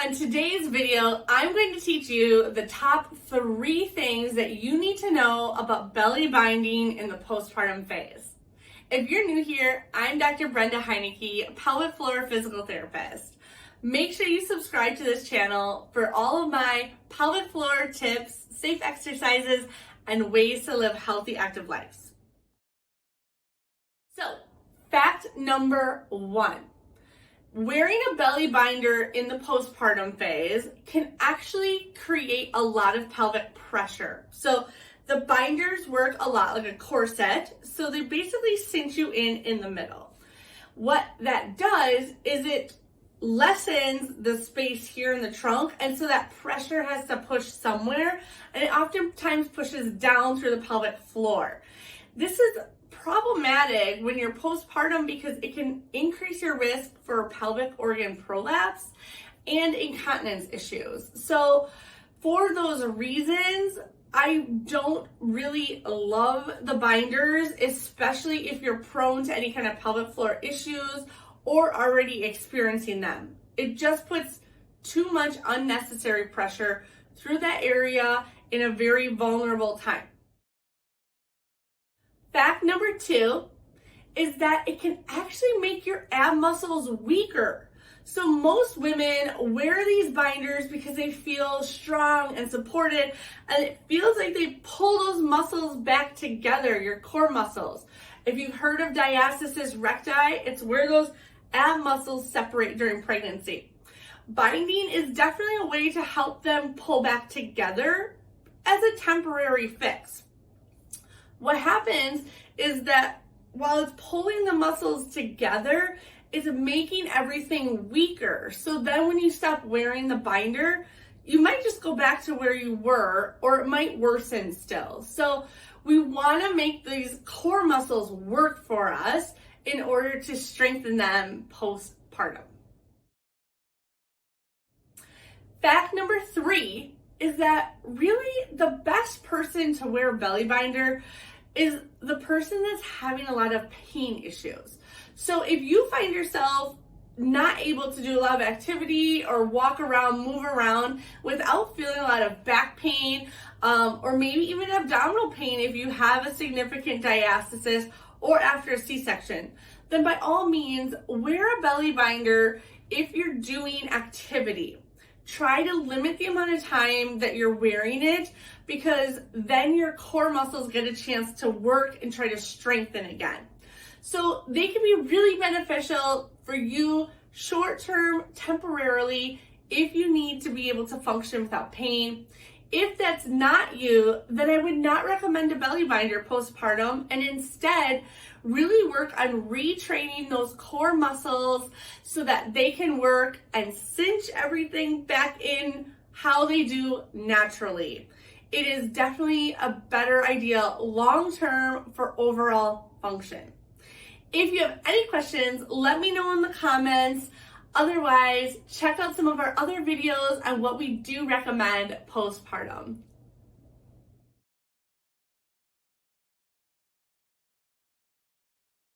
On today's video, I'm going to teach you the top 3 things that you need to know about belly binding in the postpartum phase. If you're new here, I'm Dr. Brenda Heineke, pelvic floor physical therapist. Make sure you subscribe to this channel for all of my pelvic floor tips, safe exercises, and ways to live healthy, active lives. So, fact number 1. Wearing a belly binder in the postpartum phase can actually create a lot of pelvic pressure. So the binders work a lot like a corset, so they basically cinch you in the middle. What that does is it lessens the space here in the trunk, and so that pressure has to push somewhere, and it oftentimes pushes down through the pelvic floor. This is problematic when you're postpartum because it can increase your risk for pelvic organ prolapse and incontinence issues. So for those reasons, I don't really love the binders, especially if you're prone to any kind of pelvic floor issues or already experiencing them. It just puts too much unnecessary pressure through that area in a very vulnerable time. Fact number 2 is that it can actually make your ab muscles weaker. So most women wear these binders because they feel strong and supported, and it feels like they pull those muscles back together, your core muscles. If you've heard of diastasis recti, it's where those ab muscles separate during pregnancy. Binding is definitely a way to help them pull back together as a temporary fix. What happens is that while it's pulling the muscles together, it's making everything weaker. So then when you stop wearing the binder, you might just go back to where you were, or it might worsen still. So we want to make these core muscles work for us in order to strengthen them postpartum. Fact number 3 is that really the best person to wear a belly binder is the person that's having a lot of pain issues. So if you find yourself not able to do a lot of activity or walk around, move around without feeling a lot of back pain, or maybe even abdominal pain if you have a significant diastasis or after a C-section, then by all means, wear a belly binder if you're doing activity. Try to limit the amount of time that you're wearing it, because then your core muscles get a chance to work and try to strengthen again. So they can be really beneficial for you short-term, temporarily, if you need to be able to function without pain. If that's not you, then I would not recommend a belly binder postpartum, and instead really work on retraining those core muscles so that they can work and cinch everything back in how they do naturally. It is definitely a better idea long-term for overall function. If you have any questions, let me know in the comments. Otherwise, check out some of our other videos on what we do recommend postpartum.